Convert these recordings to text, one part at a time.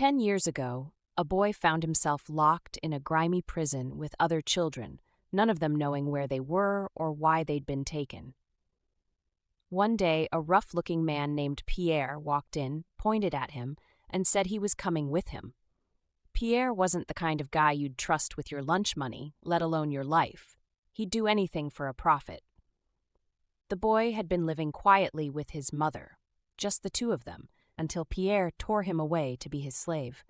10 years ago, a boy found himself locked in a grimy prison with other children, none of them knowing where they were or why they'd been taken. One day, a rough-looking man named Pierre walked in, pointed at him, and said he was coming with him. Pierre wasn't the kind of guy you'd trust with your lunch money, let alone your life. He'd do anything for a profit. The boy had been living quietly with his mother, just the two of them, until Pierre tore him away to be his slave.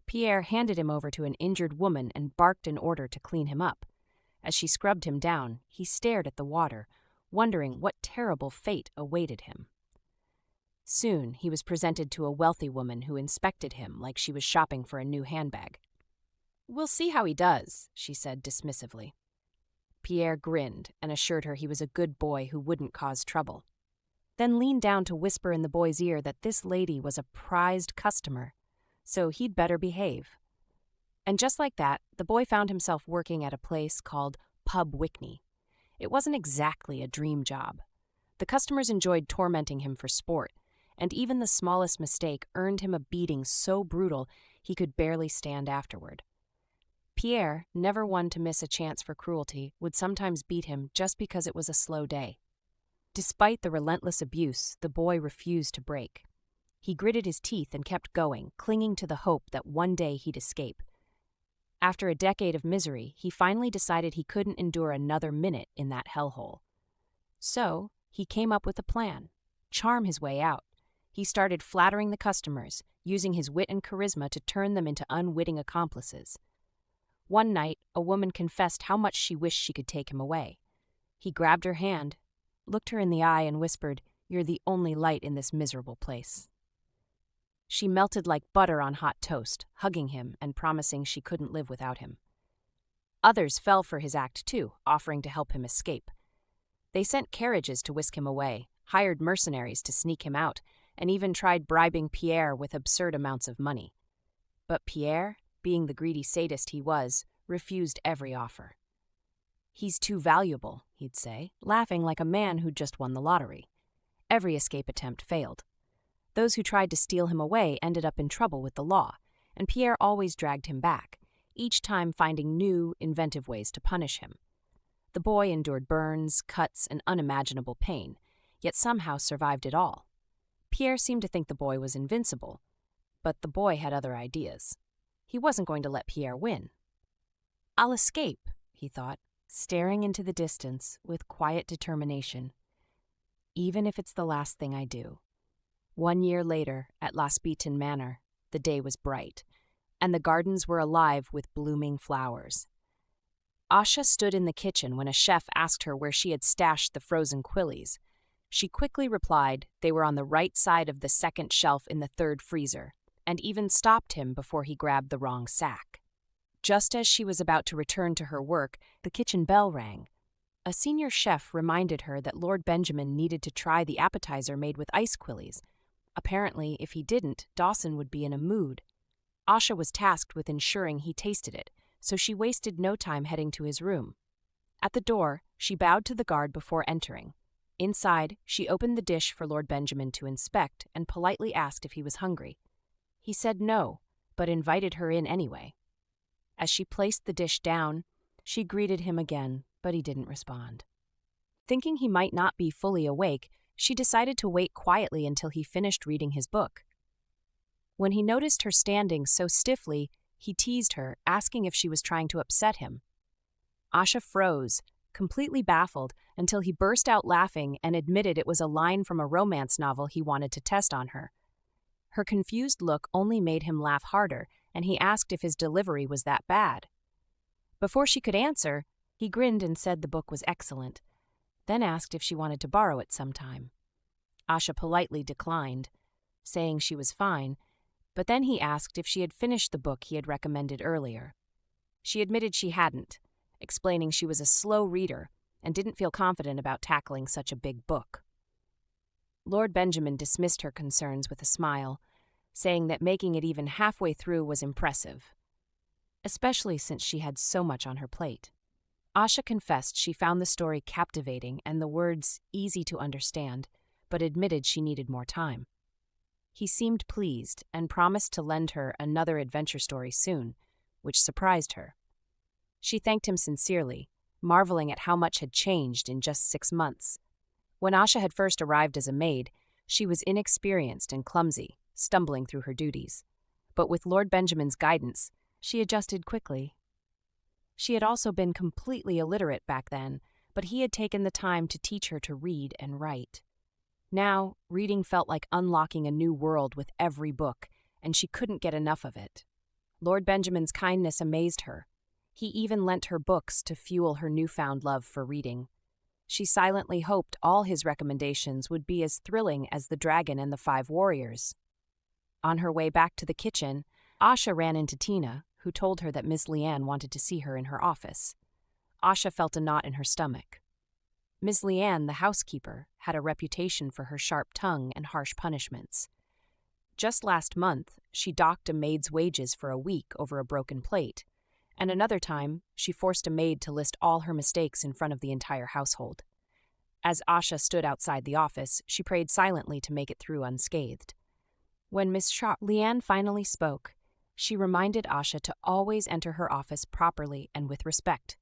Pierre handed him over to an injured woman and barked an order to clean him up. As she scrubbed him down, he stared at the water, wondering what terrible fate awaited him. Soon, he was presented to a wealthy woman who inspected him like she was shopping for a new handbag. "We'll see how he does," she said dismissively. Pierre grinned and assured her he was a good boy who wouldn't cause trouble, then leaned down to whisper in the boy's ear that this lady was a prized customer, so he'd better behave. And just like that, the boy found himself working at a place called Pub Wickney. It wasn't exactly a dream job. The customers enjoyed tormenting him for sport, and even the smallest mistake earned him a beating so brutal he could barely stand afterward. Pierre, never one to miss a chance for cruelty, would sometimes beat him just because it was a slow day. Despite the relentless abuse, the boy refused to break. He gritted his teeth and kept going, clinging to the hope that one day he'd escape. After a decade of misery, he finally decided he couldn't endure another minute in that hellhole. So, he came up with a plan: charm his way out. He started flattering the customers, using his wit and charisma to turn them into unwitting accomplices. One night, a woman confessed how much she wished she could take him away. He grabbed her hand, looked her in the eye, and whispered, "You're the only light in this miserable place." She melted like butter on hot toast, hugging him and promising she couldn't live without him. Others fell for his act too, offering to help him escape. They sent carriages to whisk him away, hired mercenaries to sneak him out, and even tried bribing Pierre with absurd amounts of money. But Pierre, being the greedy sadist he was, refused every offer. "He's too valuable," he'd say, laughing like a man who'd just won the lottery. Every escape attempt failed. Those who tried to steal him away ended up in trouble with the law, and Pierre always dragged him back, each time finding new, inventive ways to punish him. The boy endured burns, cuts, and unimaginable pain, yet somehow survived it all. Pierre seemed to think the boy was invincible, but the boy had other ideas. He wasn't going to let Pierre win. "I'll escape," he thought, staring into the distance with quiet determination. "Even if it's the last thing I do." 1 year later, at L'Hospitin Manor, the day was bright, and the gardens were alive with blooming flowers. Asha stood in the kitchen when a chef asked her where she had stashed the frozen quillies. She quickly replied they were on the right side of the second shelf in the third freezer, and even stopped him before he grabbed the wrong sack. Just as she was about to return to her work, the kitchen bell rang. A senior chef reminded her that Lord Benjamin needed to try the appetizer made with ice quillies. Apparently, if he didn't, Dawson would be in a mood. Asha was tasked with ensuring he tasted it, so she wasted no time heading to his room. At the door, she bowed to the guard before entering. Inside, she opened the dish for Lord Benjamin to inspect and politely asked if he was hungry. He said no, but invited her in anyway. As she placed the dish down, she greeted him again, but he didn't respond. Thinking he might not be fully awake, she decided to wait quietly until he finished reading his book. When he noticed her standing so stiffly, he teased her, asking if she was trying to upset him. Asha froze, completely baffled, until he burst out laughing and admitted it was a line from a romance novel he wanted to test on her. Her confused look only made him laugh harder, and he asked if his delivery was that bad. Before she could answer, he grinned and said the book was excellent, then asked if she wanted to borrow it sometime. Asha politely declined, saying she was fine, but then he asked if she had finished the book he had recommended earlier. She admitted she hadn't, explaining she was a slow reader and didn't feel confident about tackling such a big book. Lord Benjamin dismissed her concerns with a smile, saying that making it even halfway through was impressive, especially since she had so much on her plate. Asha confessed she found the story captivating and the words easy to understand, but admitted she needed more time. He seemed pleased and promised to lend her another adventure story soon, which surprised her. She thanked him sincerely, marveling at how much had changed in just 6 months. When Asha had first arrived as a maid, she was inexperienced and clumsy, stumbling through her duties. But with Lord Benjamin's guidance, she adjusted quickly. She had also been completely illiterate back then, but he had taken the time to teach her to read and write. Now, reading felt like unlocking a new world with every book, and she couldn't get enough of it. Lord Benjamin's kindness amazed her. He even lent her books to fuel her newfound love for reading. She silently hoped all his recommendations would be as thrilling as The Dragon and the 5 Warriors. On her way back to the kitchen, Asha ran into Tina, who told her that Miss Leanne wanted to see her in her office. Asha felt a knot in her stomach. Miss Leanne, the housekeeper, had a reputation for her sharp tongue and harsh punishments. Just last month, she docked a maid's wages for a week over a broken plate, and another time, she forced a maid to list all her mistakes in front of the entire household. As Asha stood outside the office, she prayed silently to make it through unscathed. When Miss Leanne finally spoke, she reminded Asha to always enter her office properly and with respect.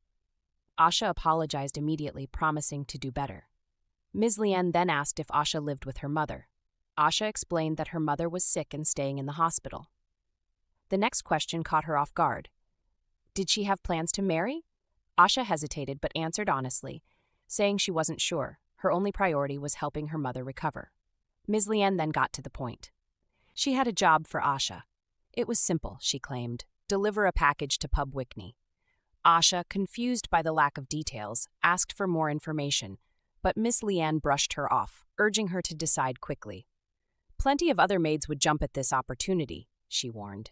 Asha apologized immediately, promising to do better. Ms. Leanne then asked if Asha lived with her mother. Asha explained that her mother was sick and staying in the hospital. The next question caught her off guard. Did she have plans to marry? Asha hesitated but answered honestly, saying she wasn't sure. Her only priority was helping her mother recover. Ms. Leanne then got to the point. She had a job for Asha. It was simple, she claimed. Deliver a package to Pub Wickney. Asha, confused by the lack of details, asked for more information, but Miss Leanne brushed her off, urging her to decide quickly. Plenty of other maids would jump at this opportunity, she warned.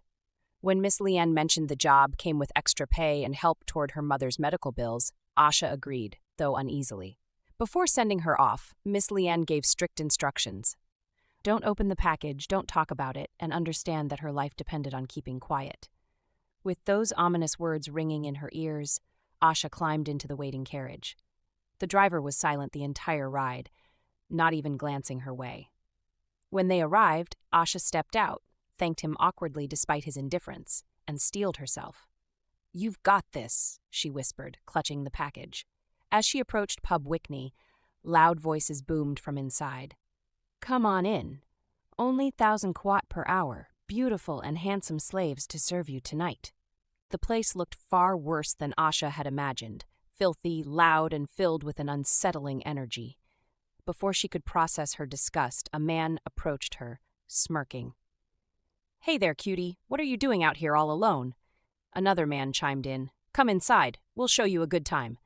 When Miss Leanne mentioned the job came with extra pay and help toward her mother's medical bills, Asha agreed, though uneasily. Before sending her off, Miss Leanne gave strict instructions. Don't open the package, don't talk about it, and understand that her life depended on keeping quiet. With those ominous words ringing in her ears, Asha climbed into the waiting carriage. The driver was silent the entire ride, not even glancing her way. When they arrived, Asha stepped out, thanked him awkwardly despite his indifference, and steeled herself. "You've got this," she whispered, clutching the package. As she approached Pub Wickney, loud voices boomed from inside. "Come on in. Only 1,000 kwat per hour. Beautiful and handsome slaves to serve you tonight." The place looked far worse than Asha had imagined, filthy, loud, and filled with an unsettling energy. Before she could process her disgust, a man approached her, smirking. "Hey there, cutie. What are you doing out here all alone?" Another man chimed in. "Come inside. We'll show you a good time."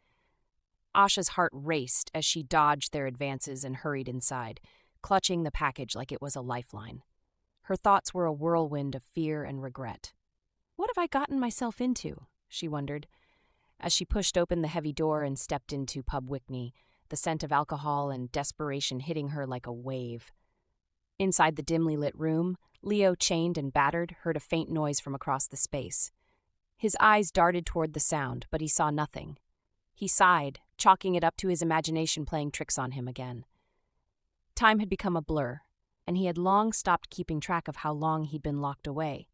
Asha's heart raced as she dodged their advances and hurried inside, clutching the package like it was a lifeline. Her thoughts were a whirlwind of fear and regret. What have I gotten myself into? She wondered. As she pushed open the heavy door and stepped into Pub Wickney, the scent of alcohol and desperation hitting her like a wave. Inside the dimly lit room, Leo, chained and battered, heard a faint noise from across the space. His eyes darted toward the sound, but he saw nothing. He sighed, chalking it up to his imagination playing tricks on him again. Time had become a blur, and he had long stopped keeping track of how long he'd been locked away.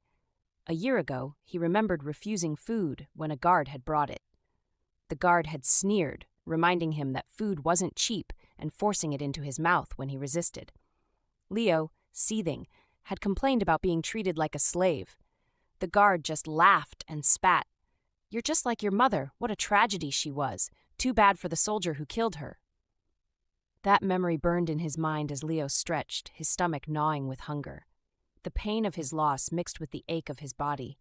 A year ago, he remembered refusing food when a guard had brought it. The guard had sneered, reminding him that food wasn't cheap and forcing it into his mouth when he resisted. Leo, seething, had complained about being treated like a slave. The guard just laughed and spat. "You're just like your mother. What a tragedy she was. Too bad for the soldier who killed her." That memory burned in his mind as Leo stretched, his stomach gnawing with hunger. The pain of his loss mixed with the ache of his body.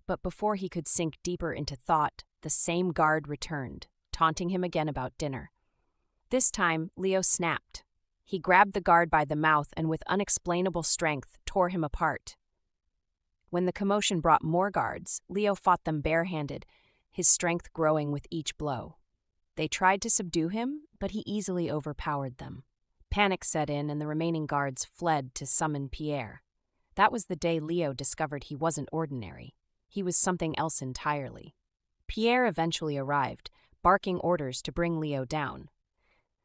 But before he could sink deeper into thought, the same guard returned, taunting him again about dinner. This time, Leo snapped. He grabbed the guard by the mouth and with unexplainable strength tore him apart. When the commotion brought more guards, Leo fought them barehanded, his strength growing with each blow. They tried to subdue him, but he easily overpowered them. Panic set in and the remaining guards fled to summon Pierre. That was the day Leo discovered he wasn't ordinary. He was something else entirely. Pierre eventually arrived, barking orders to bring Leo down.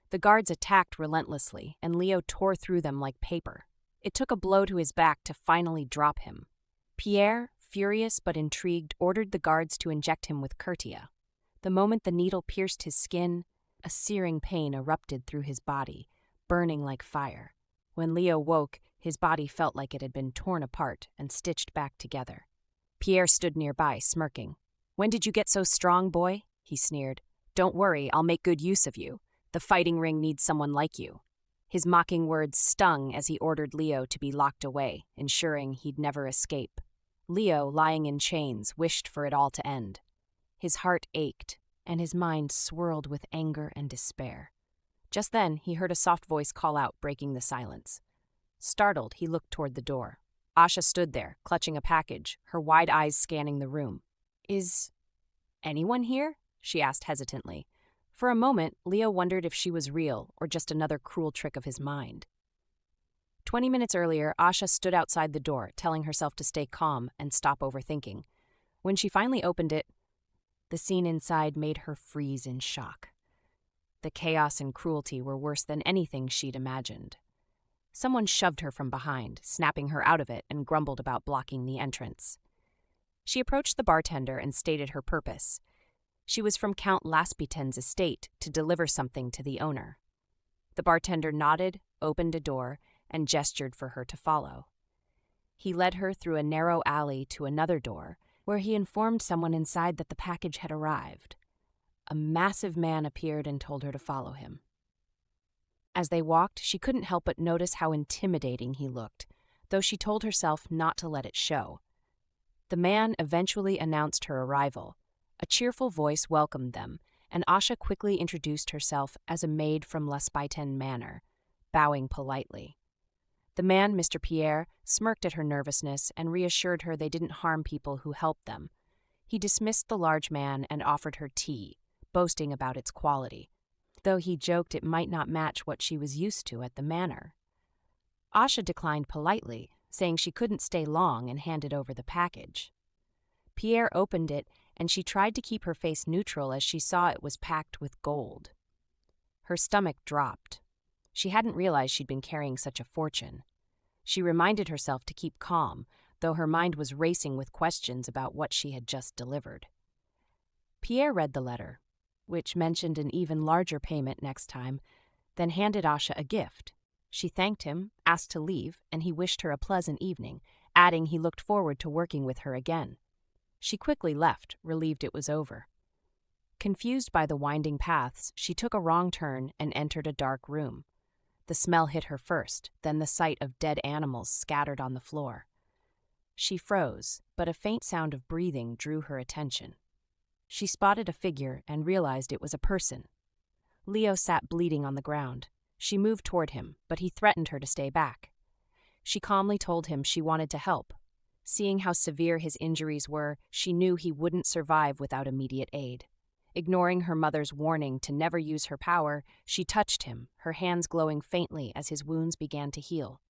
The guards attacked relentlessly, and Leo tore through them like paper. It took a blow to his back to finally drop him. Pierre, furious but intrigued, ordered the guards to inject him with curtia. The moment the needle pierced his skin, a searing pain erupted through his body, burning like fire. When Leo woke, his body felt like it had been torn apart and stitched back together. Pierre stood nearby, smirking. "When did you get so strong, boy?" he sneered. "Don't worry, I'll make good use of you. The fighting ring needs someone like you." His mocking words stung as he ordered Leo to be locked away, ensuring he'd never escape. Leo, lying in chains, wished for it all to end. His heart ached, and his mind swirled with anger and despair. Just then, he heard a soft voice call out, breaking the silence. Startled, he looked toward the door. Asha stood there, clutching a package, her wide eyes scanning the room. "Is anyone here?" she asked hesitantly. For a moment, Leo wondered if she was real or just another cruel trick of his mind. 20 minutes earlier, Asha stood outside the door, telling herself to stay calm and stop overthinking. When she finally opened it, the scene inside made her freeze in shock. The chaos and cruelty were worse than anything she'd imagined. Someone shoved her from behind, snapping her out of it, and grumbled about blocking the entrance. She approached the bartender and stated her purpose. She was from Count Laspiten's estate to deliver something to the owner. The bartender nodded, opened a door, and gestured for her to follow. He led her through a narrow alley to another door, where he informed someone inside that the package had arrived. A massive man appeared and told her to follow him. As they walked, she couldn't help but notice how intimidating he looked, though she told herself not to let it show. The man eventually announced her arrival. A cheerful voice welcomed them, and Asha quickly introduced herself as a maid from Laspiten Manor, bowing politely. The man, Mr. Pierre, smirked at her nervousness and reassured her they didn't harm people who helped them. He dismissed the large man and offered her tea, boasting about its quality, though he joked it might not match what she was used to at the manor. Asha declined politely, saying she couldn't stay long, and handed over the package. Pierre opened it, and she tried to keep her face neutral as she saw it was packed with gold. Her stomach dropped. She hadn't realized she'd been carrying such a fortune. She reminded herself to keep calm, though her mind was racing with questions about what she had just delivered. Pierre read the letter, which mentioned an even larger payment next time, then handed Asha a gift. She thanked him, asked to leave, and he wished her a pleasant evening, adding he looked forward to working with her again. She quickly left, relieved it was over. Confused by the winding paths, she took a wrong turn and entered a dark room. The smell hit her first, then the sight of dead animals scattered on the floor. She froze, but a faint sound of breathing drew her attention. She spotted a figure and realized it was a person. Leo sat bleeding on the ground. She moved toward him, but he threatened her to stay back. She calmly told him she wanted to help. Seeing how severe his injuries were, she knew he wouldn't survive without immediate aid. Ignoring her mother's warning to never use her power, she touched him, her hands glowing faintly as his wounds began to heal.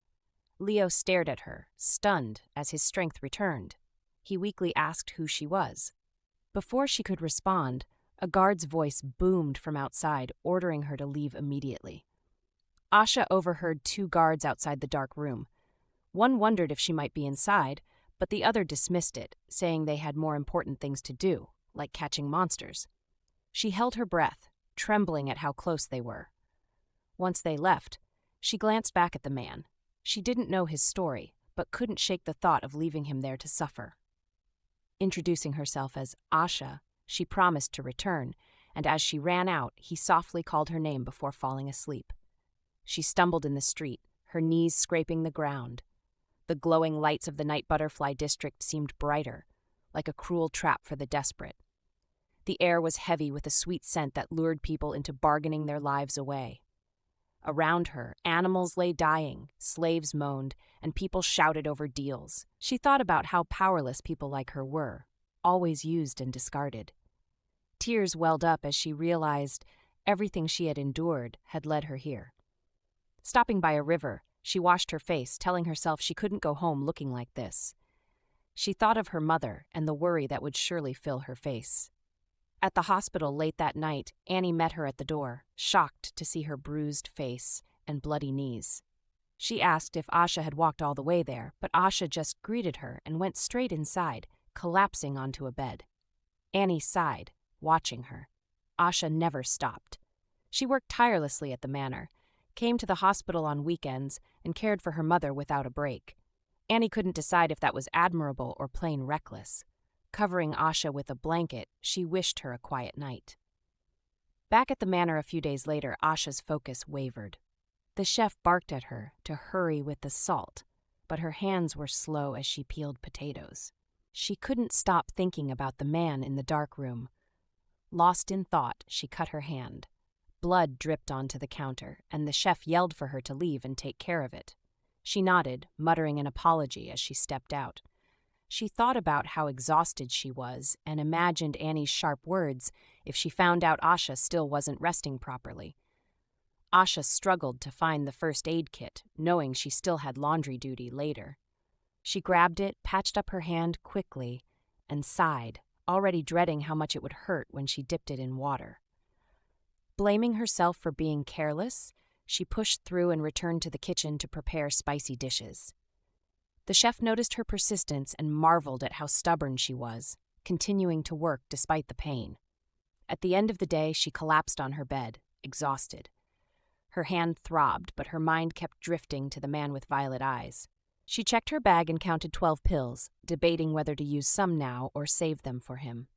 Leo stared at her, stunned as his strength returned. He weakly asked who she was. Before she could respond, a guard's voice boomed from outside, ordering her to leave immediately. Asha overheard 2 guards outside the dark room. One wondered if she might be inside, but the other dismissed it, saying they had more important things to do, like catching monsters. She held her breath, trembling at how close they were. Once they left, she glanced back at the man. She didn't know his story, but couldn't shake the thought of leaving him there to suffer. Introducing herself as Asha, she promised to return, and as she ran out, he softly called her name before falling asleep. She stumbled in the street, her knees scraping the ground. The glowing lights of the night butterfly district seemed brighter, like a cruel trap for the desperate. The air was heavy with a sweet scent that lured people into bargaining their lives away. Around her, animals lay dying, slaves moaned, and people shouted over deals. She thought about how powerless people like her were, always used and discarded. Tears welled up as she realized everything she had endured had led her here. Stopping by a river, she washed her face, telling herself she couldn't go home looking like this. She thought of her mother and the worry that would surely fill her face. At the hospital late that night, Annie met her at the door, shocked to see her bruised face and bloody knees. She asked if Asha had walked all the way there, but Asha just greeted her and went straight inside, collapsing onto a bed. Annie sighed, watching her. Asha never stopped. She worked tirelessly at the manor, came to the hospital on weekends, and cared for her mother without a break. Annie couldn't decide if that was admirable or plain reckless. Covering Asha with a blanket, she wished her a quiet night. Back at the manor a few days later, Asha's focus wavered. The chef barked at her to hurry with the salt, but her hands were slow as she peeled potatoes. She couldn't stop thinking about the man in the dark room. Lost in thought, she cut her hand. Blood dripped onto the counter, and the chef yelled for her to leave and take care of it. She nodded, muttering an apology as she stepped out. She thought about how exhausted she was and imagined Annie's sharp words if she found out Asha still wasn't resting properly. Asha struggled to find the first aid kit, knowing she still had laundry duty later. She grabbed it, patched up her hand quickly, and sighed, already dreading how much it would hurt when she dipped it in water. Blaming herself for being careless, she pushed through and returned to the kitchen to prepare spicy dishes. The chef noticed her persistence and marveled at how stubborn she was, continuing to work despite the pain. At the end of the day, she collapsed on her bed, exhausted. Her hand throbbed, but her mind kept drifting to the man with violet eyes. She checked her bag and counted 12 pills, debating whether to use some now or save them for him.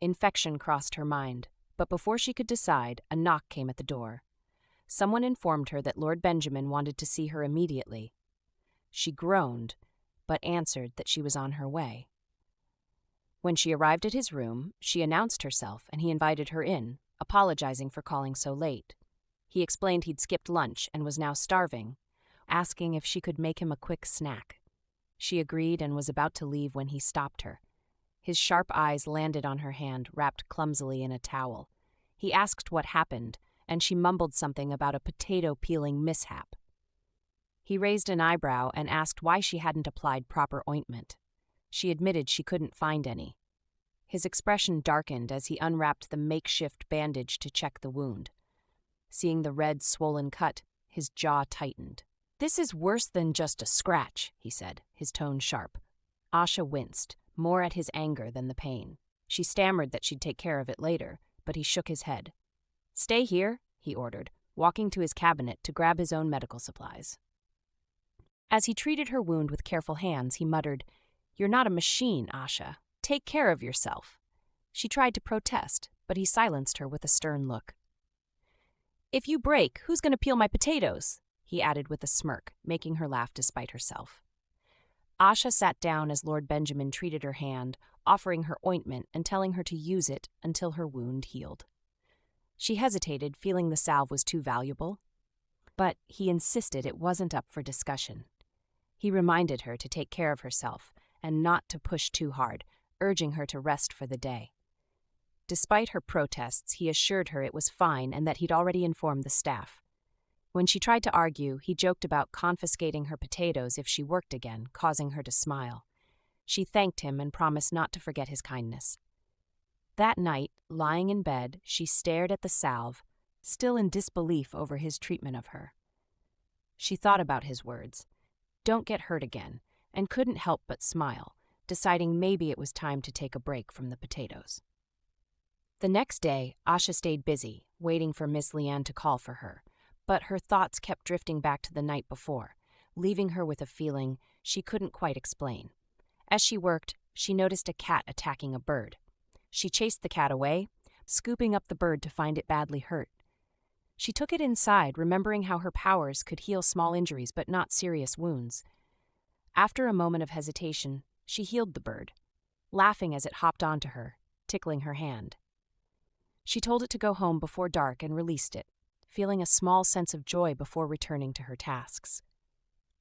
Infection crossed her mind, but before she could decide, a knock came at the door. Someone informed her that Lord Benjamin wanted to see her immediately. She groaned, but answered that she was on her way. When she arrived at his room, she announced herself and he invited her in, apologizing for calling so late. He explained he'd skipped lunch and was now starving, asking if she could make him a quick snack. She agreed and was about to leave when he stopped her. His sharp eyes landed on her hand, wrapped clumsily in a towel. He asked what happened, and she mumbled something about a potato-peeling mishap. He raised an eyebrow and asked why she hadn't applied proper ointment. She admitted she couldn't find any. His expression darkened as he unwrapped the makeshift bandage to check the wound. Seeing the red, swollen cut, his jaw tightened. "This is worse than just a scratch," he said, his tone sharp. Asha winced, more at his anger than the pain. She stammered that she'd take care of it later, but he shook his head. "Stay here," he ordered, walking to his cabinet to grab his own medical supplies. As he treated her wound with careful hands, he muttered, "You're not a machine, Asha. Take care of yourself." She tried to protest, but he silenced her with a stern look. "If you break, who's going to peel my potatoes?" he added with a smirk, making her laugh despite herself. Asha sat down as Lord Benjamin treated her hand, offering her ointment and telling her to use it until her wound healed. She hesitated, feeling the salve was too valuable, but he insisted it wasn't up for discussion. He reminded her to take care of herself and not to push too hard, urging her to rest for the day. Despite her protests, he assured her it was fine and that he'd already informed the staff. When she tried to argue, he joked about confiscating her potatoes if she worked again, causing her to smile. She thanked him and promised not to forget his kindness. That night, lying in bed, she stared at the salve, still in disbelief over his treatment of her. She thought about his words, "Don't get hurt again," and couldn't help but smile, deciding maybe it was time to take a break from the potatoes. The next day, Asha stayed busy, waiting for Miss Leanne to call for her, but her thoughts kept drifting back to the night before, leaving her with a feeling she couldn't quite explain. As she worked, she noticed a cat attacking a bird. She chased the cat away, scooping up the bird to find it badly hurt. She took it inside, remembering how her powers could heal small injuries but not serious wounds. After a moment of hesitation, she healed the bird, laughing as it hopped onto her, tickling her hand. She told it to go home before dark and released it, feeling a small sense of joy before returning to her tasks.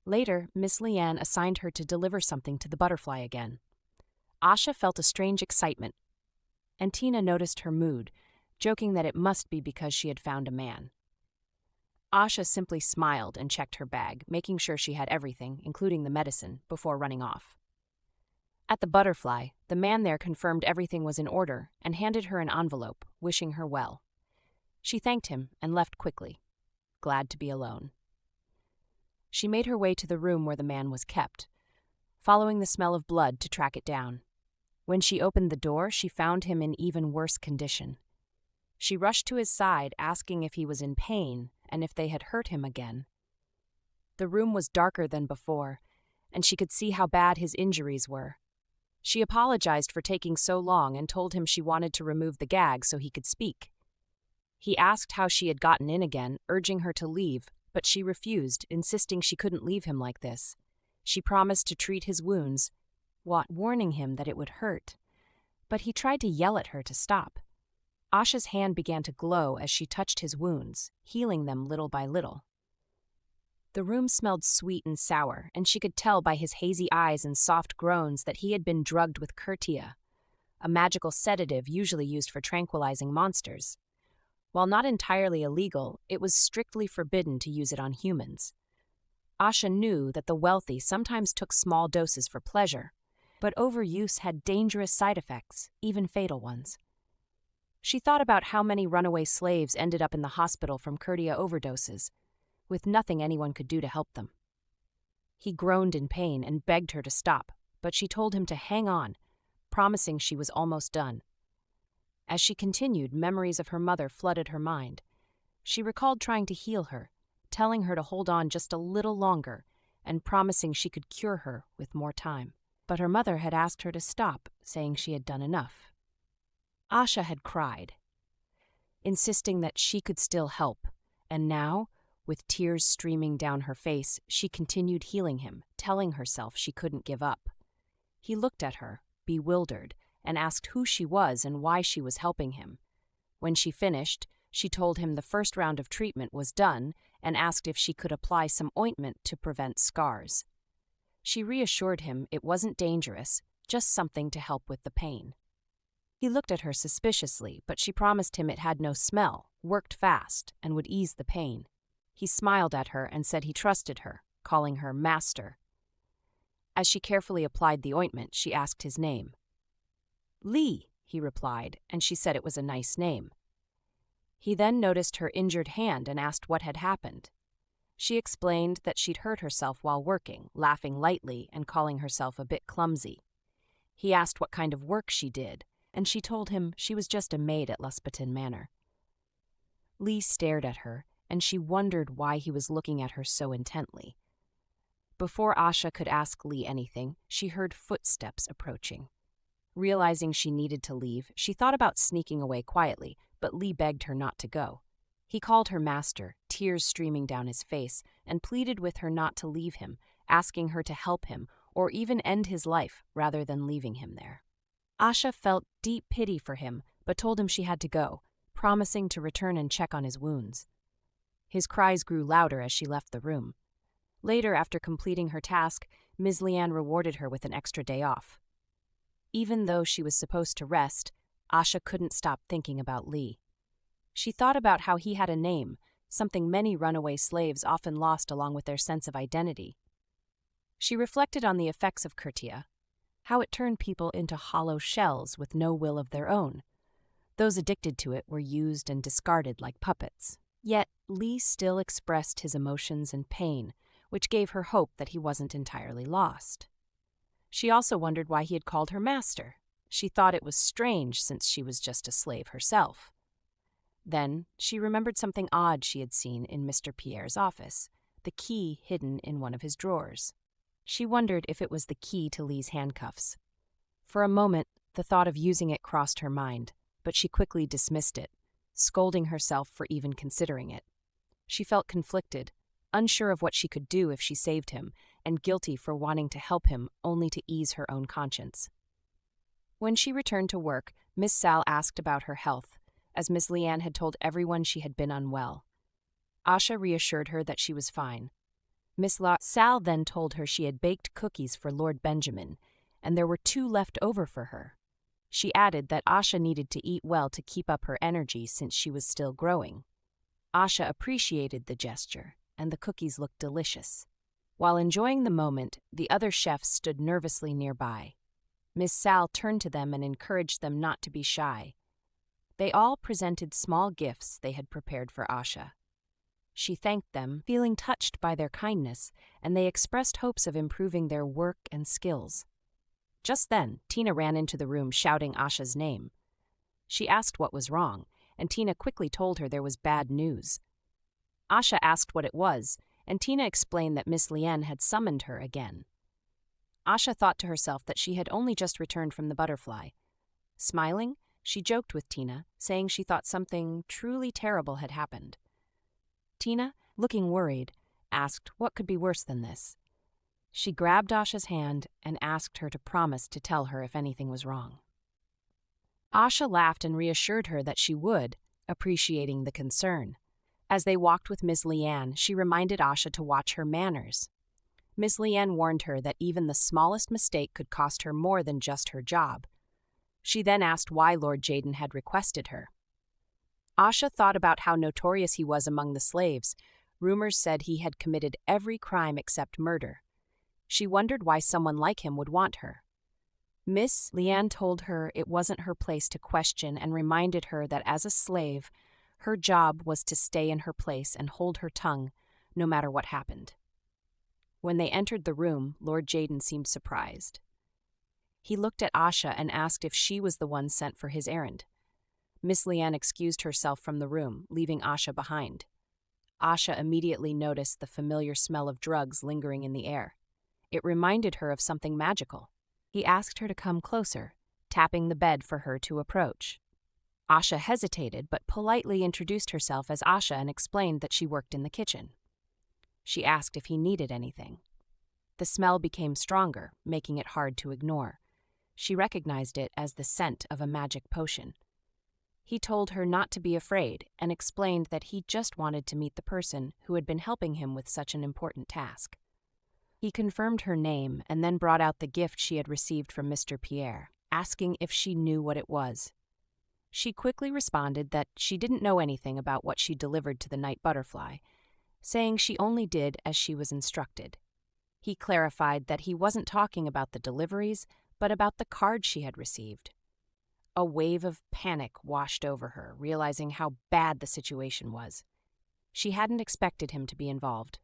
Later, Miss Leanne assigned her to deliver something to the butterfly again. Asha felt a strange excitement, and Tina noticed her mood, joking that it must be because she had found a man. Asha simply smiled and checked her bag, making sure she had everything, including the medicine, before running off. At the butterfly, the man there confirmed everything was in order and handed her an envelope, wishing her well. She thanked him and left quickly, glad to be alone. She made her way to the room where the man was kept, following the smell of blood to track it down. When she opened the door, she found him in even worse condition. She rushed to his side, asking if he was in pain and if they had hurt him again. The room was darker than before, and she could see how bad his injuries were. She apologized for taking so long and told him she wanted to remove the gag so he could speak. He asked how she had gotten in again, urging her to leave, but she refused, insisting she couldn't leave him like this. She promised to treat his wounds, warning him that it would hurt. But he tried to yell at her to stop. Asha's hand began to glow as she touched his wounds, healing them little by little. The room smelled sweet and sour, and she could tell by his hazy eyes and soft groans that he had been drugged with cruelty, a magical sedative usually used for tranquilizing monsters. While not entirely illegal, it was strictly forbidden to use it on humans. Asha knew that the wealthy sometimes took small doses for pleasure, but overuse had dangerous side effects, even fatal ones. She thought about how many runaway slaves ended up in the hospital from cruelty overdoses, with nothing anyone could do to help them. He groaned in pain and begged her to stop, but she told him to hang on, promising she was almost done. As she continued, memories of her mother flooded her mind. She recalled trying to heal her, telling her to hold on just a little longer, and promising she could cure her with more time. But her mother had asked her to stop, saying she had done enough. Asha had cried, insisting that she could still help, and now, with tears streaming down her face, she continued healing him, telling herself she couldn't give up. He looked at her, bewildered, and asked who she was and why she was helping him. When she finished, she told him the first round of treatment was done and asked if she could apply some ointment to prevent scars. She reassured him it wasn't dangerous, just something to help with the pain. He looked at her suspiciously, but she promised him it had no smell, worked fast, and would ease the pain. He smiled at her and said he trusted her, calling her master. As she carefully applied the ointment, she asked his name. Lee, he replied, and she said it was a nice name. He then noticed her injured hand and asked what had happened. She explained that she'd hurt herself while working, laughing lightly and calling herself a bit clumsy. He asked what kind of work she did, and she told him she was just a maid at Luspatin Manor. Lee stared at her, and she wondered why he was looking at her so intently. Before Asha could ask Lee anything, she heard footsteps approaching. Realizing she needed to leave, she thought about sneaking away quietly, but Lee begged her not to go. He called her master, tears streaming down his face, and pleaded with her not to leave him, asking her to help him or even end his life rather than leaving him there. Asha felt deep pity for him, but told him she had to go, promising to return and check on his wounds. His cries grew louder as she left the room. Later, after completing her task, Ms. Leanne rewarded her with an extra day off. Even though she was supposed to rest, Asha couldn't stop thinking about Lee. She thought about how he had a name, something many runaway slaves often lost along with their sense of identity. She reflected on the effects of cruelty, how it turned people into hollow shells with no will of their own. Those addicted to it were used and discarded like puppets. Yet Lee still expressed his emotions and pain, which gave her hope that he wasn't entirely lost. She also wondered why he had called her master. She thought it was strange since she was just a slave herself. Then she remembered something odd she had seen in Mr. Pierre's office, the key hidden in one of his drawers. She wondered if it was the key to Lee's handcuffs. For a moment, the thought of using it crossed her mind, but she quickly dismissed it, scolding herself for even considering it. She felt conflicted, unsure of what she could do if she saved him, and guilty for wanting to help him only to ease her own conscience. When she returned to work, Miss Sal asked about her health, as Miss Leanne had told everyone she had been unwell. Asha reassured her that she was fine. Miss Sal then told her she had baked cookies for Lord Benjamin, and there were 2 left over for her. She added that Asha needed to eat well to keep up her energy since she was still growing. Asha appreciated the gesture, and the cookies looked delicious. While enjoying the moment, the other chefs stood nervously nearby. Miss Sal turned to them and encouraged them not to be shy. They all presented small gifts they had prepared for Asha. She thanked them, feeling touched by their kindness, and they expressed hopes of improving their work and skills. Just then, Tina ran into the room shouting Asha's name. She asked what was wrong, and Tina quickly told her there was bad news. Asha asked what it was, and Tina explained that Miss Liane had summoned her again. Asha thought to herself that she had only just returned from the butterfly. Smiling, she joked with Tina, saying she thought something truly terrible had happened. Tina, looking worried, asked what could be worse than this. She grabbed Asha's hand and asked her to promise to tell her if anything was wrong. Asha laughed and reassured her that she would, appreciating the concern. As they walked with Miss Liane, she reminded Asha to watch her manners. Miss Liane warned her that even the smallest mistake could cost her more than just her job. She then asked why Lord Jaden had requested her. Asha thought about how notorious he was among the slaves. Rumors said he had committed every crime except murder. She wondered why someone like him would want her. Miss Liane told her it wasn't her place to question and reminded her that as a slave, her job was to stay in her place and hold her tongue, no matter what happened. When they entered the room, Lord Jaden seemed surprised. He looked at Asha and asked if she was the one sent for his errand. Miss Liane excused herself from the room, leaving Asha behind. Asha immediately noticed the familiar smell of drugs lingering in the air. It reminded her of something magical. He asked her to come closer, tapping the bed for her to approach. Asha hesitated but politely introduced herself as Asha and explained that she worked in the kitchen. She asked if he needed anything. The smell became stronger, making it hard to ignore. She recognized it as the scent of a magic potion. He told her not to be afraid and explained that he just wanted to meet the person who had been helping him with such an important task. He confirmed her name and then brought out the gift she had received from Mr. Pierre, asking if she knew what it was. She quickly responded that she didn't know anything about what she delivered to the night butterfly, saying she only did as she was instructed. He clarified that he wasn't talking about the deliveries, but about the card she had received. A wave of panic washed over her, realizing how bad the situation was. She hadn't expected him to be involved.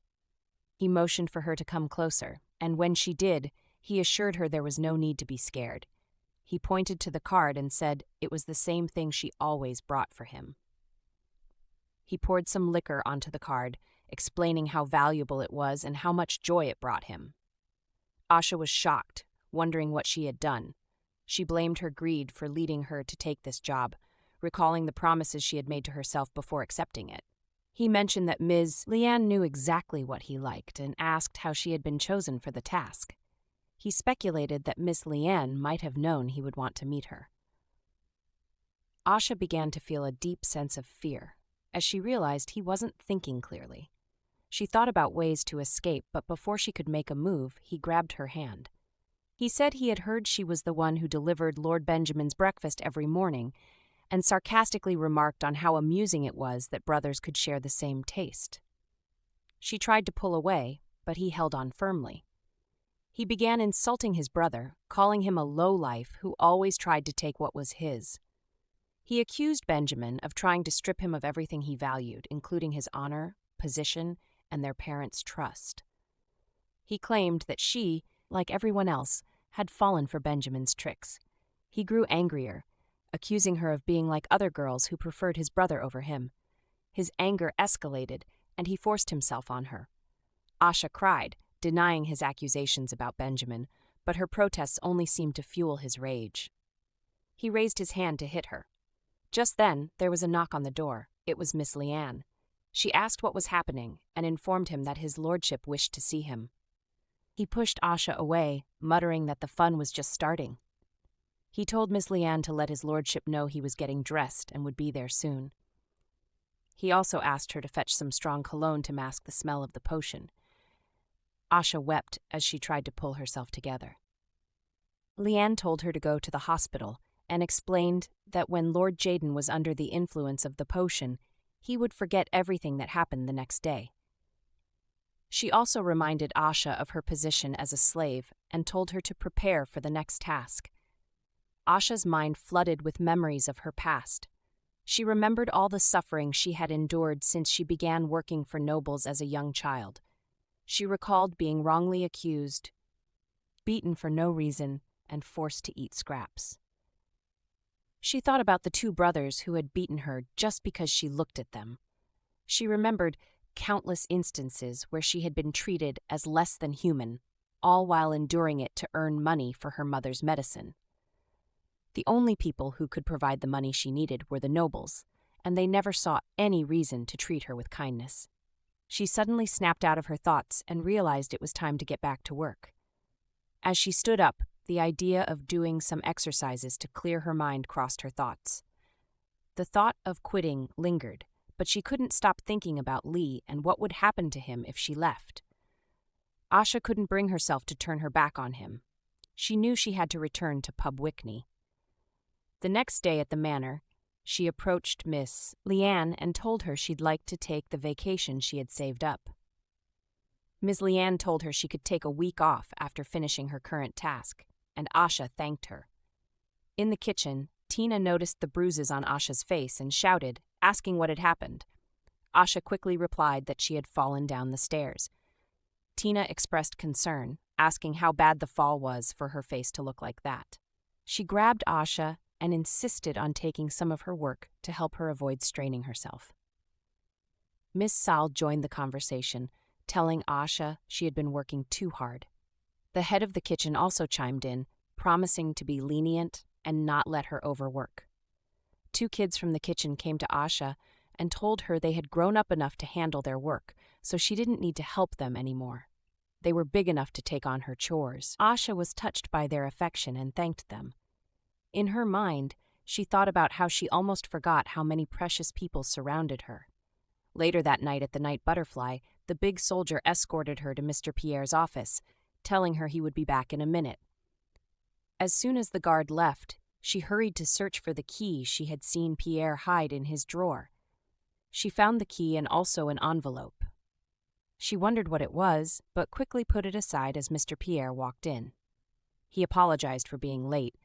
He motioned for her to come closer, and when she did, he assured her there was no need to be scared. He pointed to the card and said it was the same thing she always brought for him. He poured some liquor onto the card, explaining how valuable it was and how much joy it brought him. Asha was shocked, wondering what she had done. She blamed her greed for leading her to take this job, recalling the promises she had made to herself before accepting it. He mentioned that Ms. Liane knew exactly what he liked and asked how she had been chosen for the task. He speculated that Miss Liane might have known he would want to meet her. Asha began to feel a deep sense of fear, as she realized he wasn't thinking clearly. She thought about ways to escape, but before she could make a move, he grabbed her hand. He said he had heard she was the one who delivered Lord Benjamin's breakfast every morning, and sarcastically remarked on how amusing it was that brothers could share the same taste. She tried to pull away, but he held on firmly. He began insulting his brother, calling him a lowlife who always tried to take what was his. He accused Benjamin of trying to strip him of everything he valued, including his honor, position, and their parents' trust. He claimed that she, like everyone else, had fallen for Benjamin's tricks. He grew angrier, accusing her of being like other girls who preferred his brother over him. His anger escalated, and he forced himself on her. Asha cried, denying his accusations about Benjamin, but her protests only seemed to fuel his rage. He raised his hand to hit her. Just then, there was a knock on the door. It was Miss Liane. She asked what was happening and informed him that his lordship wished to see him. He pushed Asha away, muttering that the fun was just starting. He told Miss Liane to let his lordship know he was getting dressed and would be there soon. He also asked her to fetch some strong cologne to mask the smell of the potion. Asha wept as she tried to pull herself together. Liane told her to go to the hospital and explained that when Lord Jaden was under the influence of the potion, he would forget everything that happened the next day. She also reminded Asha of her position as a slave and told her to prepare for the next task. Asha's mind flooded with memories of her past. She remembered all the suffering she had endured since she began working for nobles as a young child. She recalled being wrongly accused, beaten for no reason, and forced to eat scraps. She thought about the two brothers who had beaten her just because she looked at them. She remembered countless instances where she had been treated as less than human, all while enduring it to earn money for her mother's medicine. The only people who could provide the money she needed were the nobles, and they never saw any reason to treat her with kindness. She suddenly snapped out of her thoughts and realized it was time to get back to work. As she stood up, the idea of doing some exercises to clear her mind crossed her thoughts. The thought of quitting lingered, but she couldn't stop thinking about Lee and what would happen to him if she left. Asha couldn't bring herself to turn her back on him. She knew she had to return to Pub Wickney. The next day at the manor, she approached Miss Leanne and told her she'd like to take the vacation she had saved up. Ms. Leanne told her she could take a week off after finishing her current task, and Asha thanked her. In the kitchen, Tina noticed the bruises on Asha's face and shouted, asking what had happened. Asha quickly replied that she had fallen down the stairs. Tina expressed concern, asking how bad the fall was for her face to look like that. She grabbed Asha and insisted on taking some of her work to help her avoid straining herself. Miss Sal joined the conversation, telling Asha she had been working too hard. The head of the kitchen also chimed in, promising to be lenient and not let her overwork. Two kids from the kitchen came to Asha and told her they had grown up enough to handle their work, so she didn't need to help them anymore. They were big enough to take on her chores. Asha was touched by their affection and thanked them. In her mind, she thought about how she almost forgot how many precious people surrounded her. Later that night at the Night Butterfly, the big soldier escorted her to Mr. Pierre's office, telling her he would be back in a minute. As soon as the guard left, she hurried to search for the key she had seen Pierre hide in his drawer. She found the key and also an envelope. She wondered what it was, but quickly put it aside as Mr. Pierre walked in. He apologized for being late,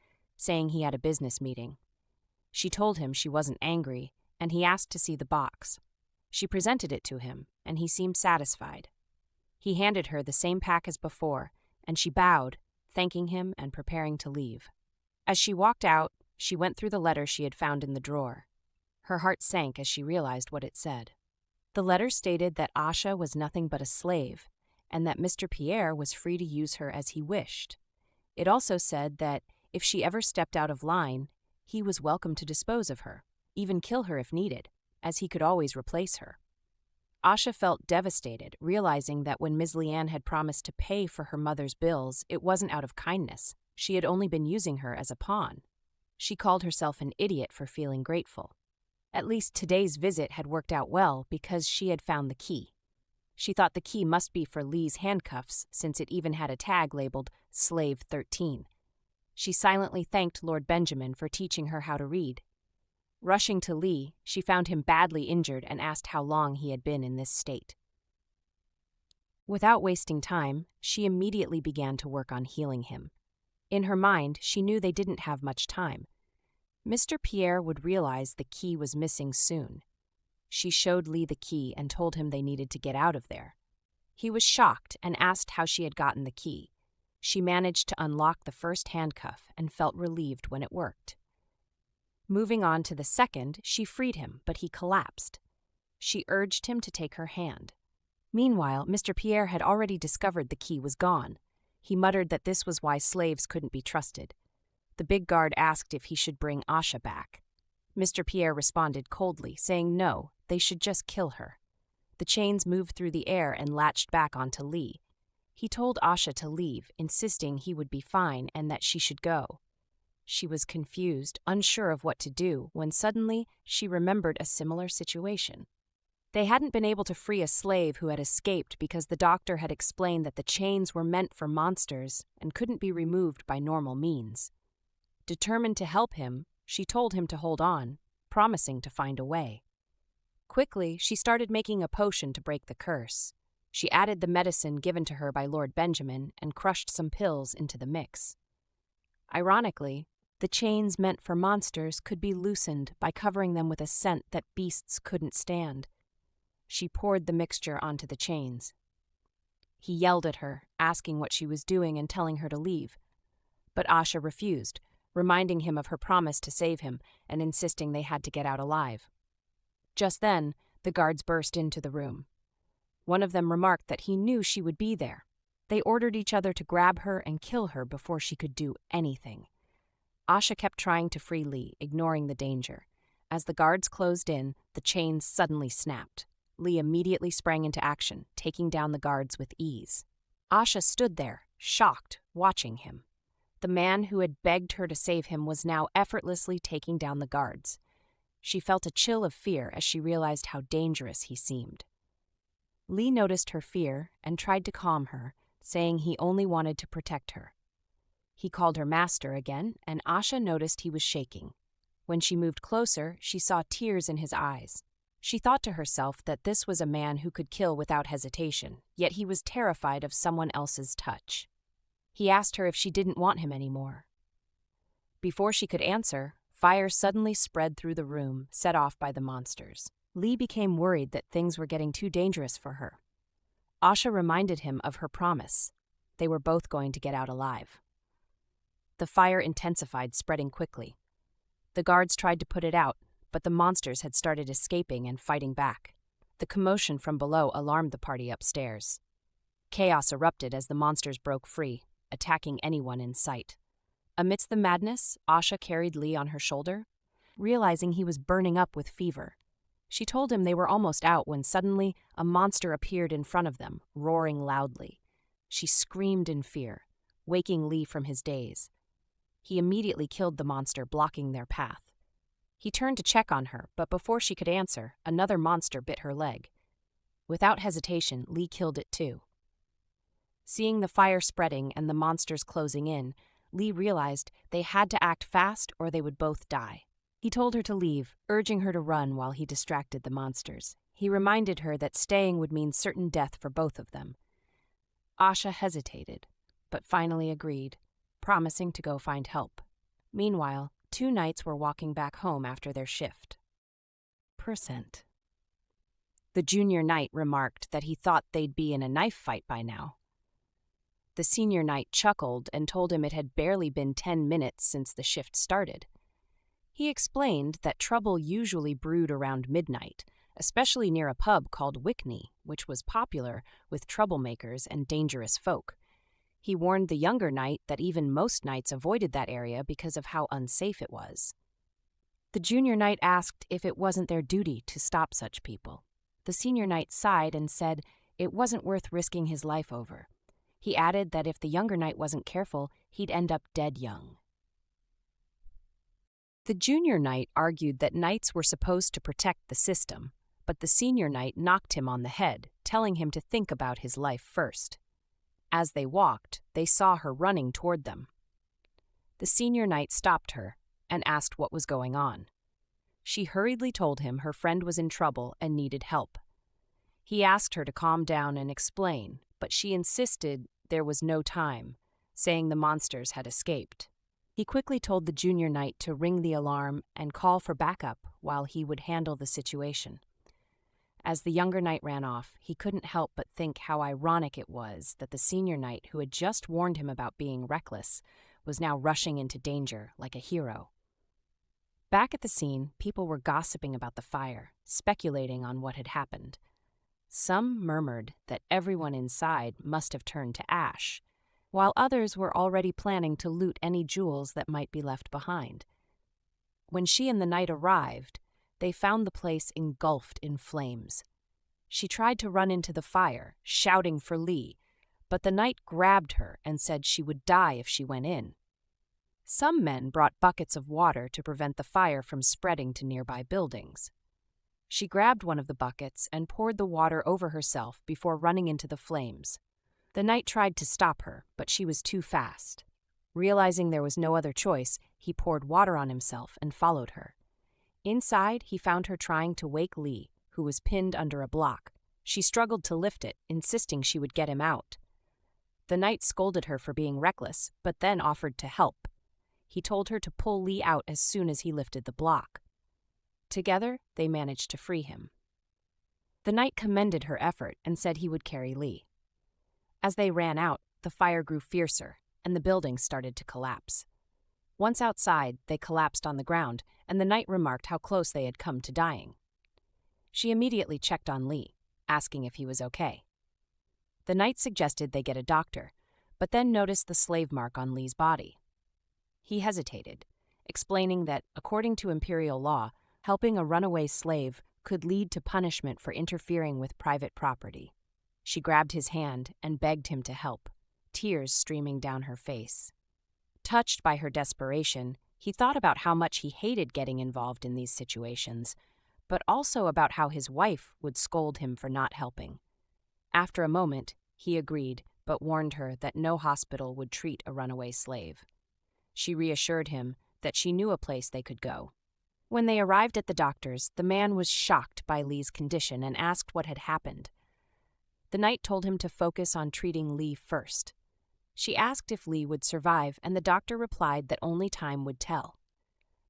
saying he had a business meeting. She told him she wasn't angry, and he asked to see the box. She presented it to him, and he seemed satisfied. He handed her the same pack as before, and she bowed, thanking him and preparing to leave. As she walked out, she went through the letter she had found in the drawer. Her heart sank as she realized what it said. The letter stated that Asha was nothing but a slave, and that Mr. Pierre was free to use her as he wished. It also said that if she ever stepped out of line, he was welcome to dispose of her, even kill her if needed, as he could always replace her. Asha felt devastated, realizing that when Ms. Leanne had promised to pay for her mother's bills, it wasn't out of kindness. She had only been using her as a pawn. She called herself an idiot for feeling grateful. At least today's visit had worked out well because she had found the key. She thought the key must be for Lee's handcuffs, since it even had a tag labeled Slave 13. She silently thanked Lord Benjamin for teaching her how to read. Rushing to Lee, she found him badly injured and asked how long he had been in this state. Without wasting time, she immediately began to work on healing him. In her mind, she knew they didn't have much time. Mr. Pierre would realize the key was missing soon. She showed Lee the key and told him they needed to get out of there. He was shocked and asked how she had gotten the key. She managed to unlock the first handcuff and felt relieved when it worked. Moving on to the second, she freed him, but he collapsed. She urged him to take her hand. Meanwhile, Mr. Pierre had already discovered the key was gone. He muttered that this was why slaves couldn't be trusted. The big guard asked if he should bring Asha back. Mr. Pierre responded coldly, saying no, they should just kill her. The chains moved through the air and latched back onto Lee. He told Asha to leave, insisting he would be fine and that she should go. She was confused, unsure of what to do, when suddenly she remembered a similar situation. They hadn't been able to free a slave who had escaped because the doctor had explained that the chains were meant for monsters and couldn't be removed by normal means. Determined to help him, she told him to hold on, promising to find a way. Quickly, she started making a potion to break the curse. She added the medicine given to her by Lord Benjamin and crushed some pills into the mix. Ironically, The chains meant for monsters could be loosened by covering them with a scent that beasts couldn't stand. She poured the mixture onto the chains. He yelled at her, asking what she was doing and telling her to leave. But Asha refused, reminding him of her promise to save him and insisting they had to get out alive. Just then, the guards burst into the room. One of them remarked that he knew she would be there. They ordered each other to grab her and kill her before she could do anything. Asha kept trying to free Lee, ignoring the danger. As the guards closed in, the chains suddenly snapped. Lee immediately sprang into action, taking down the guards with ease. Asha stood there, shocked, watching him. The man who had begged her to save him was now effortlessly taking down the guards. She felt a chill of fear as she realized how dangerous he seemed. Lee noticed her fear and tried to calm her, saying he only wanted to protect her. He called her master again, and Asha noticed he was shaking. When she moved closer, she saw tears in his eyes. She thought to herself that this was a man who could kill without hesitation, yet he was terrified of someone else's touch. He asked her if she didn't want him anymore. Before she could answer, fire suddenly spread through the room, set off by the monsters. Lee became worried that things were getting too dangerous for her. Asha reminded him of her promise. They were both going to get out alive. The fire intensified, spreading quickly. The guards tried to put it out, but the monsters had started escaping and fighting back. The commotion from below alarmed the party upstairs. Chaos erupted as the monsters broke free, attacking anyone in sight. Amidst the madness, Asha carried Lee on her shoulder, realizing he was burning up with fever. She told him they were almost out when suddenly a monster appeared in front of them, roaring loudly. She screamed in fear, waking Lee from his daze. He immediately killed the monster, blocking their path. He turned to check on her, but before she could answer, another monster bit her leg. Without hesitation, Lee killed it too. Seeing the fire spreading and the monsters closing in, Lee realized they had to act fast or they would both die. He told her to leave, urging her to run while he distracted the monsters. He reminded her that staying would mean certain death for both of them. Asha hesitated, but finally agreed, promising to go find help. Meanwhile, 2 knights were walking back home after their shift. Percent. The junior knight remarked that he thought they'd be in a knife fight by now. The senior knight chuckled and told him it had barely been 10 minutes since the shift started. He explained that trouble usually brewed around midnight, especially near a pub called Wickney, which was popular with troublemakers and dangerous folk. He warned the younger knight that even most knights avoided that area because of how unsafe it was. The junior knight asked if it wasn't their duty to stop such people. The senior knight sighed and said it wasn't worth risking his life over. He added that if the younger knight wasn't careful, he'd end up dead young. The junior knight argued that knights were supposed to protect the system, but the senior knight knocked him on the head, telling him to think about his life first. As they walked, they saw her running toward them. The senior knight stopped her and asked what was going on. She hurriedly told him her friend was in trouble and needed help. He asked her to calm down and explain, but she insisted there was no time, saying the monsters had escaped. He quickly told the junior knight to ring the alarm and call for backup while he would handle the situation. As the younger knight ran off, he couldn't help but think how ironic it was that the senior knight who had just warned him about being reckless was now rushing into danger like a hero. Back at the scene, people were gossiping about the fire, speculating on what had happened. Some murmured that everyone inside must have turned to ash, while others were already planning to loot any jewels that might be left behind. When she and the knight arrived, they found the place engulfed in flames. She tried to run into the fire, shouting for Lee, but the knight grabbed her and said she would die if she went in. Some men brought buckets of water to prevent the fire from spreading to nearby buildings. She grabbed one of the buckets and poured the water over herself before running into the flames. The knight tried to stop her, but she was too fast. Realizing there was no other choice, he poured water on himself and followed her. Inside, he found her trying to wake Lee, who was pinned under a block. She struggled to lift it, insisting she would get him out. The knight scolded her for being reckless, but then offered to help. He told her to pull Lee out as soon as he lifted the block. Together, they managed to free him. The knight commended her effort and said he would carry Lee. As they ran out, the fire grew fiercer, and the building started to collapse. Once outside, they collapsed on the ground, and the knight remarked how close they had come to dying. She immediately checked on Lee, asking if he was okay. The knight suggested they get a doctor, but then noticed the slave mark on Lee's body. He hesitated, explaining that, according to imperial law, helping a runaway slave could lead to punishment for interfering with private property. She grabbed his hand and begged him to help, tears streaming down her face. Touched by her desperation, he thought about how much he hated getting involved in these situations, but also about how his wife would scold him for not helping. After a moment, he agreed, but warned her that no hospital would treat a runaway slave. She reassured him that she knew a place they could go. When they arrived at the doctor's, the man was shocked by Lee's condition and asked what had happened. The knight told him to focus on treating Lee first. She asked if Lee would survive, and the doctor replied that only time would tell.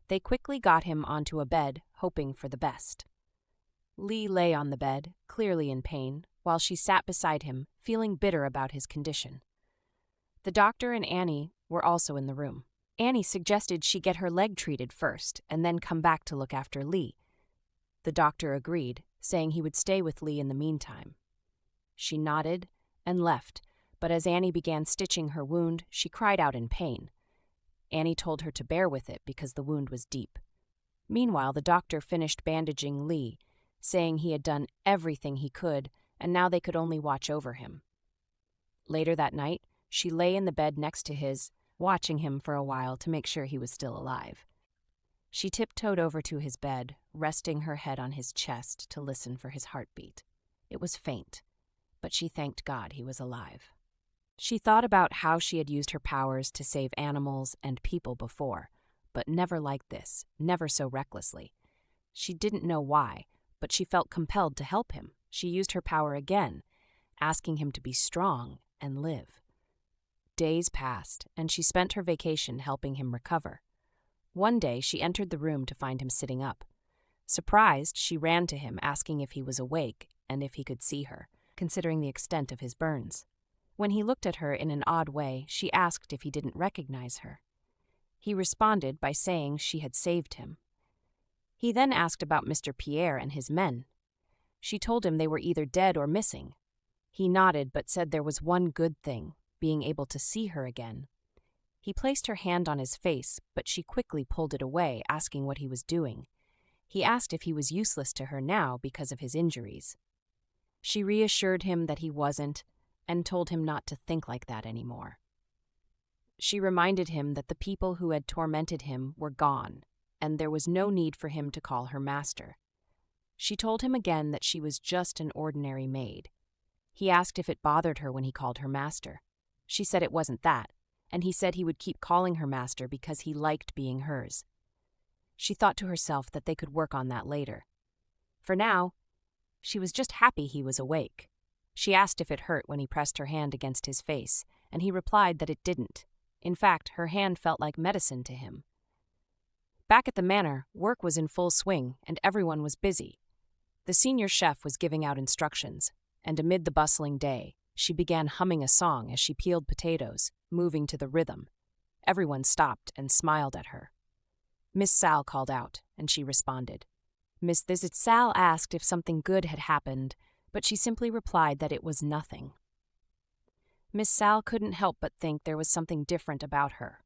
They quickly got him onto a bed, hoping for the best. Lee lay on the bed, clearly in pain, while she sat beside him, feeling bitter about his condition. The doctor and Annie were also in the room. Annie suggested she get her leg treated first and then come back to look after Lee. The doctor agreed, saying he would stay with Lee in the meantime. She nodded and left, but as Annie began stitching her wound, she cried out in pain. Annie told her to bear with it because the wound was deep. Meanwhile, the doctor finished bandaging Lee, saying he had done everything he could, and now they could only watch over him. Later that night, she lay in the bed next to his, watching him for a while to make sure he was still alive. She tiptoed over to his bed, resting her head on his chest to listen for his heartbeat. It was faint, but she thanked God he was alive. She thought about how she had used her powers to save animals and people before, but never like this, never so recklessly. She didn't know why, but she felt compelled to help him. She used her power again, asking him to be strong and live. Days passed, and she spent her vacation helping him recover. One day, she entered the room to find him sitting up. Surprised, she ran to him, asking if he was awake and if he could see her, considering the extent of his burns. When he looked at her in an odd way, she asked if he didn't recognize her. He responded by saying she had saved him. He then asked about Mr. Pierre and his men. She told him they were either dead or missing. He nodded but said there was one good thing, being able to see her again. He placed her hand on his face, but she quickly pulled it away, asking what he was doing. He asked if he was useless to her now because of his injuries. She reassured him that he wasn't, and told him not to think like that anymore. She reminded him that the people who had tormented him were gone, and there was no need for him to call her master. She told him again that she was just an ordinary maid. He asked if it bothered her when he called her master. She said it wasn't that, and he said he would keep calling her master because he liked being hers. She thought to herself that they could work on that later. For now, she was just happy he was awake. She asked if it hurt when he pressed her hand against his face, and he replied that it didn't. In fact, her hand felt like medicine to him. Back at the manor, work was in full swing, and everyone was busy. The senior chef was giving out instructions, and amid the bustling day, she began humming a song as she peeled potatoes, moving to the rhythm. Everyone stopped and smiled at her. Miss Sal called out, and she responded. Miss Visit Sal asked if something good had happened, but she simply replied that it was nothing. Miss Sal couldn't help but think there was something different about her.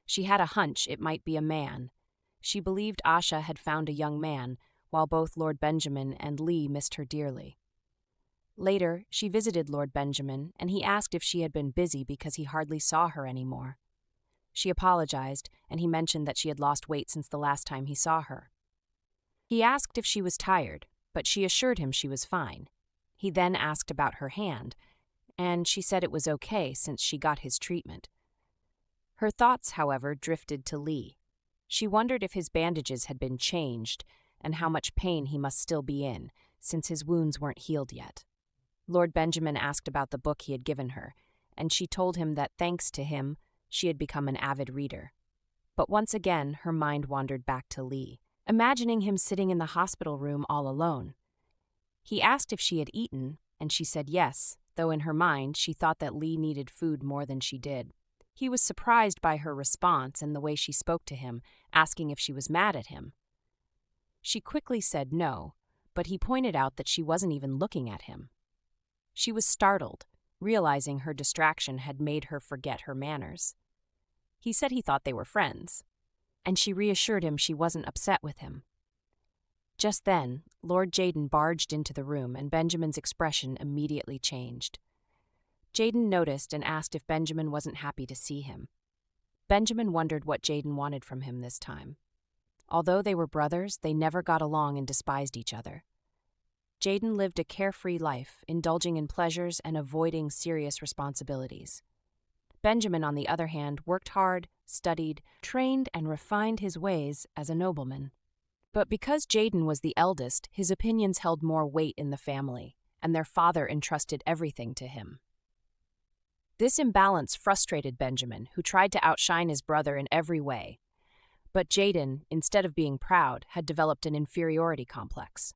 She had a hunch it might be a man. She believed Asha had found a young man, while both Lord Benjamin and Lee missed her dearly. Later, she visited Lord Benjamin, and he asked if she had been busy because he hardly saw her anymore. She apologized, and he mentioned that she had lost weight since the last time he saw her. He asked if she was tired, but she assured him she was fine. He then asked about her hand, and she said it was okay since she got his treatment. Her thoughts, however, drifted to Lee. She wondered if his bandages had been changed, and how much pain he must still be in, since his wounds weren't healed yet. Lord Benjamin asked about the book he had given her, and she told him that thanks to him, she had become an avid reader. But once again, her mind wandered back to Lee, imagining him sitting in the hospital room all alone. He asked if she had eaten, and she said yes, though in her mind she thought that Lee needed food more than she did. He was surprised by her response and the way she spoke to him, asking if she was mad at him. She quickly said no, but he pointed out that she wasn't even looking at him. She was startled, realizing her distraction had made her forget her manners. He said he thought they were friends, and she reassured him she wasn't upset with him. Just then, Lord Jaden barged into the room and Benjamin's expression immediately changed. Jaden noticed and asked if Benjamin wasn't happy to see him. Benjamin wondered what Jaden wanted from him this time. Although they were brothers, they never got along and despised each other. Jaden lived a carefree life, indulging in pleasures and avoiding serious responsibilities. Benjamin, on the other hand, worked hard, studied, trained, and refined his ways as a nobleman. But because Jaden was the eldest, his opinions held more weight in the family, and their father entrusted everything to him. This imbalance frustrated Benjamin, who tried to outshine his brother in every way. But Jaden, instead of being proud, had developed an inferiority complex.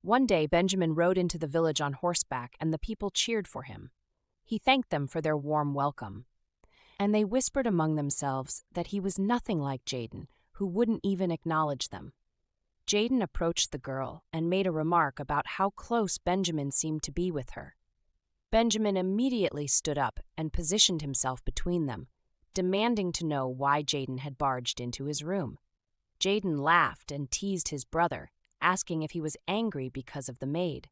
One day, Benjamin rode into the village on horseback, and the people cheered for him. He thanked them for their warm welcome, and they whispered among themselves that he was nothing like Jaden, who wouldn't even acknowledge them. Jaden approached the girl and made a remark about how close Benjamin seemed to be with her. Benjamin immediately stood up and positioned himself between them, demanding to know why Jaden had barged into his room. Jaden laughed and teased his brother, asking if he was angry because of the maid.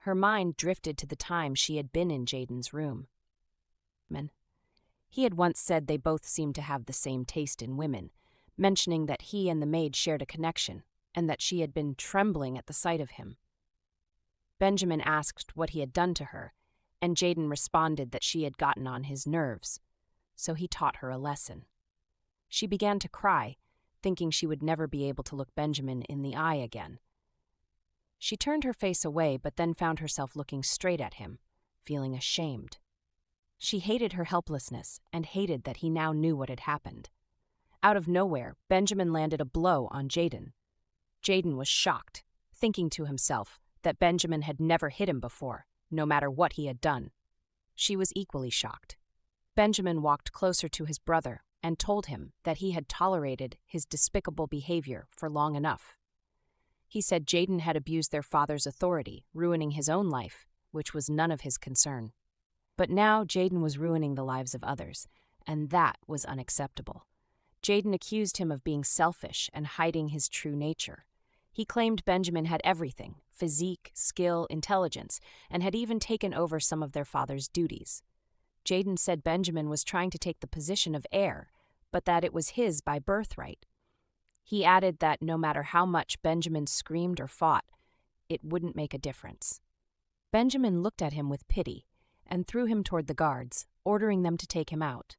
Her mind drifted to the time she had been in Jaden's room. He had once said they both seemed to have the same taste in women, mentioning that he and the maid shared a connection, and that she had been trembling at the sight of him. Benjamin asked what he had done to her, and Jaden responded that she had gotten on his nerves, so he taught her a lesson. She began to cry, thinking she would never be able to look Benjamin in the eye again. She turned her face away, but then found herself looking straight at him, feeling ashamed. She hated her helplessness and hated that he now knew what had happened. Out of nowhere, Benjamin landed a blow on Jaden. Jaden was shocked, thinking to himself that Benjamin had never hit him before, no matter what he had done. She was equally shocked. Benjamin walked closer to his brother and told him that he had tolerated his despicable behavior for long enough. He said Jaden had abused their father's authority, ruining his own life, which was none of his concern. But now Jaden was ruining the lives of others, and that was unacceptable. Jaden accused him of being selfish and hiding his true nature. He claimed Benjamin had everything: physique, skill, intelligence, and had even taken over some of their father's duties. Jaden said Benjamin was trying to take the position of heir, but that it was his by birthright. He added that no matter how much Benjamin screamed or fought, it wouldn't make a difference. Benjamin looked at him with pity and threw him toward the guards, ordering them to take him out.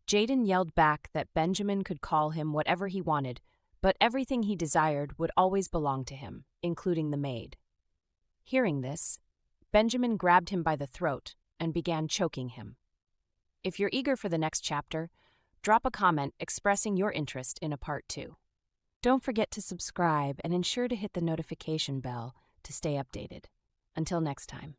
Jaden yelled back that Benjamin could call him whatever he wanted, but everything he desired would always belong to him, including the maid. Hearing this, Benjamin grabbed him by the throat and began choking him. If you're eager for the next chapter, drop a comment expressing your interest in a part 2. Don't forget to subscribe and ensure to hit the notification bell to stay updated. Until next time.